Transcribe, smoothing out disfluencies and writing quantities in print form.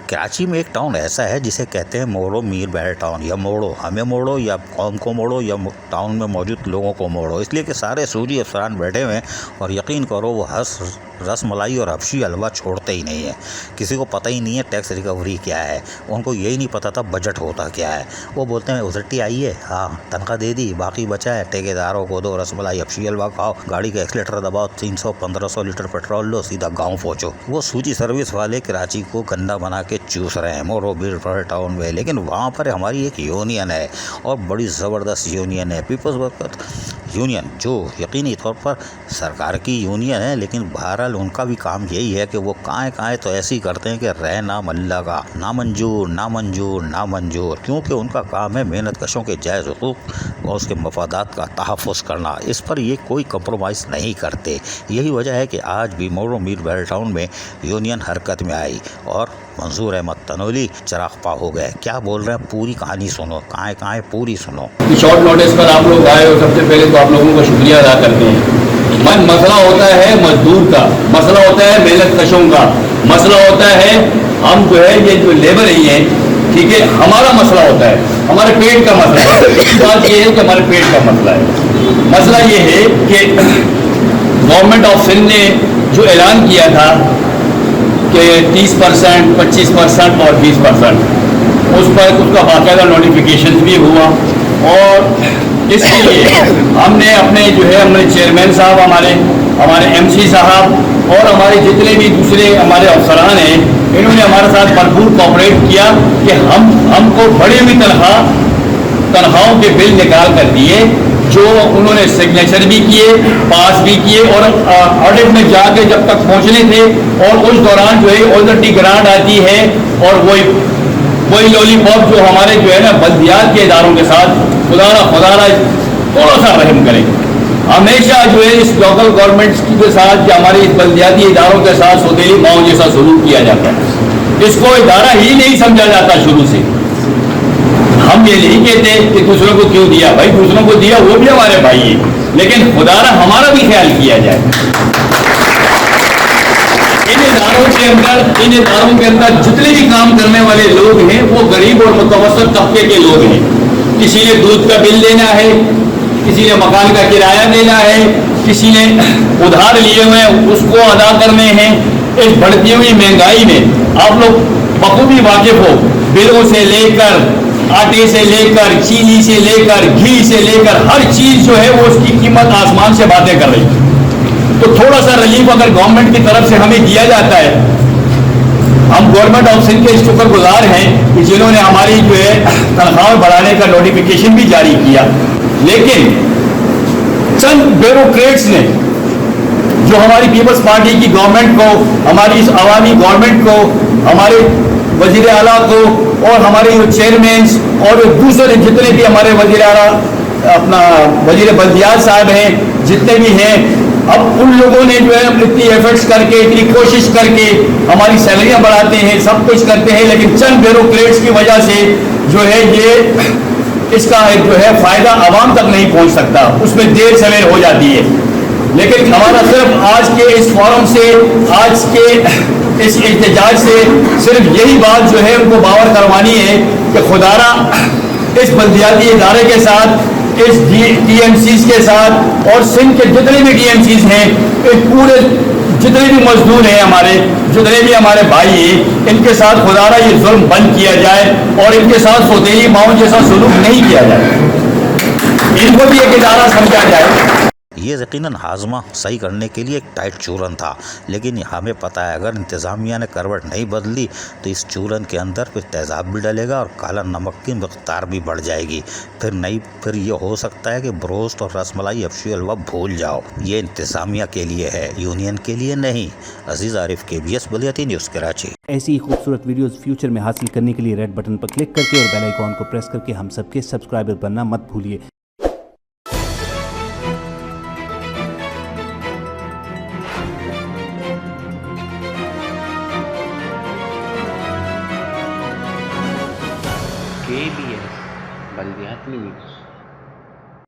کراچی میں ایک ٹاؤن ایسا ہے جسے کہتے ہیں موڑو میر بہر ٹاؤن، یا موڑو ہمیں موڑو یا قوم کو موڑو یا ٹاؤن میں موجود لوگوں کو موڑو، اس لیے کہ سارے سعودی افسران بیٹھے ہوئے ہیں اور یقین کرو وہ رس ملائی اور حبشی حلوہ چھوڑتے ہی نہیں ہیں۔ کسی کو پتہ ہی نہیں ہے ٹیکس ریکوری کیا ہے، ان کو یہی نہیں پتہ تھا بجٹ ہوتا کیا ہے۔ وہ بولتے ہیں ازٹی آئی ہے، ہاں تنخواہ دے دی، باقی بچا ہے ٹھیکے داروں کو دو، رس ملائی حبشی حلوہ کھاؤ، گاڑی کا ایکسیلیٹر دباؤ، 300-1500 لیٹر پیٹرول لو، سیدھا گاؤں پہنچو۔ وہ سعودی سروس والے کراچی کو گندا بنا کے چوس رہے ہیں موڑو میر بہر ٹاؤن میں، لیکن وہاں پر ہماری ایک یونین ہے اور بڑی زبردست یونین ہے، پیپلز ورکر یونین، جو یقینی طور پر سرکار کی یونین ہے، لیکن بہرحال ان کا بھی کام یہی ہے کہ وہ کائیں تو ایسی کرتے ہیں کہ رہ نام اللہ کا، نامنظور نامنظور نامنظور، کیونکہ ان کا کام ہے محنت کشوں کے جائز حقوق اور اس کے مفادات کا تحفظ کرنا، اس پر یہ کوئی کمپرومائز نہیں کرتے۔ یہی وجہ ہے کہ آج بھی موڑو میر بہر ٹاؤن میں یونین حرکت میں آئی اور منظور احمد تنولی چراغ پا ہو گئے۔ کیا بول رہے ہیں پوری کہانی سنو، کائیں پوری سنو۔ شارٹ نوٹس پر آپ لوگ آئے ہو، سب سے پہلے تو آپ لوگوں کا شکریہ ادا کرتے ہیں۔ مسئلہ ہوتا ہے مزدور کا، مسئلہ ہوتا ہے محنت کشوں کا، مسئلہ ہوتا ہے ہم جو ہے یہ جو لیبر ہی ہیں، ٹھیک ہے، ہمارا مسئلہ ہوتا ہے، ہمارے پیٹ کا مسئلہ ہے۔ بات یہ ہے کہ ہمارے پیٹ کا مسئلہ ہے۔ مسئلہ یہ ہے کہ گورنمنٹ آف سندھ نے جو اعلان کیا تھا کہ 30%، 25% اور 20%، اس کا باقاعدہ نوٹیفیکیشن بھی ہوا، اور اس کے لیے ہم نے اپنے جو ہے ہمارے چیئرمین صاحب، ہمارے ایم سی صاحب اور ہمارے جتنے بھی دوسرے ہمارے افسران ہیں، انہوں نے ہمارے ساتھ بھرپور کوآپریٹ کیا کہ ہم کو بڑی ہوئی تنخواہوں کے بل نکال کر دیے، جو انہوں نے سگنیچر بھی کیے، پاس بھی کیے، اور آڈٹ میں جا کے جب تک پہنچنے تھے، اور اس دوران جو ہے آلریڈی گرانٹ آتی ہے، اور وہی لولی پاپ جو ہمارے جو ہے نا بلدیات کے اداروں کے ساتھ خدا نہ تھوڑا سا رحم کرے، ہمیشہ جو ہے اس لوکل گورنمنٹس کے ساتھ یا ہمارے اس بلدیاتی اداروں کے ساتھ سوتیلی ماؤں جیسا سلوک کیا جاتا ہے۔ اس کو ادارہ ہی نہیں سمجھا جاتا شروع سے۔ ہم یہ نہیں کہتے کہ دوسروں کو کیوں دیا، بھائی دوسروں کو دیا وہ بھی ہمارے بھائی ہیں، لیکن خدا نہ ہمارا بھی خیال کیا جائے۔ ان اداروں کے اندر جتنے بھی کام کرنے والے لوگ ہیں وہ غریب اور متوسط طبقے کے لوگ ہیں۔ کسی نے دودھ کا بل دینا ہے، کسی نے مکان کا کرایہ دینا ہے، کسی نے ادھار لیے ہوئے اس کو ادا کرنے ہیں۔ اس بڑھتی ہوئی مہنگائی میں آپ لوگ بخوبی واقف ہو، بلوں سے لے کر آٹے سے لے کر چینی سے لے کر گھی سے لے کر ہر چیز جو ہے وہ اس کی قیمت آسمان سے باتیں کر رہی ہے۔ تو تھوڑا سا ریلیف اگر گورنمنٹ کی طرف سے ہمیں دیا جاتا ہے، ہم گورنمنٹ آف سندھ کے شکر گزار ہیں کہ جنہوں نے ہماری جو ہے تنخواہ بڑھانے کا نوٹیفیکیشن بھی جاری کیا، لیکن چند بیوروکریٹس نے جو ہماری پیپلز پارٹی کی گورنمنٹ کو، ہماری اس عوامی گورنمنٹ کو، ہمارے وزیر اعلیٰ کو اور ہمارے جو چیئرمینس اور دوسرے جتنے بھی ہمارے وزیر اعلیٰ، اپنا وزیر بلدیات صاحب ہیں، جتنے بھی ہیں، اب ان لوگوں نے جو ہے اتنی ایفرٹس کر کے، اتنی کوشش کر کے ہماری سیلریاں بڑھاتے ہیں، سب کچھ کرتے ہیں، لیکن چند بیوروکریٹس کی وجہ سے جو ہے یہ اس کا جو ہے فائدہ عوام تک نہیں پہنچ سکتا، اس میں دیر سویر ہو جاتی ہے۔ لیکن ہمارا صرف آج کے اس فورم سے، آج کے اس احتجاج سے صرف یہی بات جو ہے ان کو باور کروانی ہے کہ خدا را اس بلدیاتی ادارے کے ساتھ، اس ڈی ایم سیز کے ساتھ اور سندھ کے جتنے بھی ڈی ایم سیز ہیں، اس پورے جتنے بھی مزدور ہیں ہمارے، جتنے بھی ہمارے بھائی ہیں، ان کے ساتھ خدا را یہ ظلم بند کیا جائے اور ان کے ساتھ سوتیلی ماؤں جیسا سلوک نہیں کیا جائے، ان کو بھی ایک ادارہ سمجھا جائے۔ یہ یقیناً ہاضمہ صحیح کرنے کے لیے ایک ٹائٹ چورن تھا، لیکن ہمیں پتہ ہے اگر انتظامیہ نے کروٹ نہیں بدلی تو اس چورن کے اندر پھر تیزاب بھی ڈلے گا اور کالا نمک کی مقدار بھی بڑھ جائے گی، پھر یہ ہو سکتا ہے کہ بروسٹ اور رس ملائی حبشی حلوہ بھول جاؤ۔ یہ انتظامیہ کے لیے ہے، یونین کے لیے نہیں۔ عزیز عارف، KBS بلدیاتی نیوز کراچی۔ ایسی ہی خوبصورت ویڈیوز فیوچر میں حاصل کرنے کے لیے ریڈ بٹن پر کلک کر کے اور بیل آئیکن کو پریس کر کے ہم سب کے سبسکرائبر بننا مت بھولیے۔ KBS بلدیاتی نیوز۔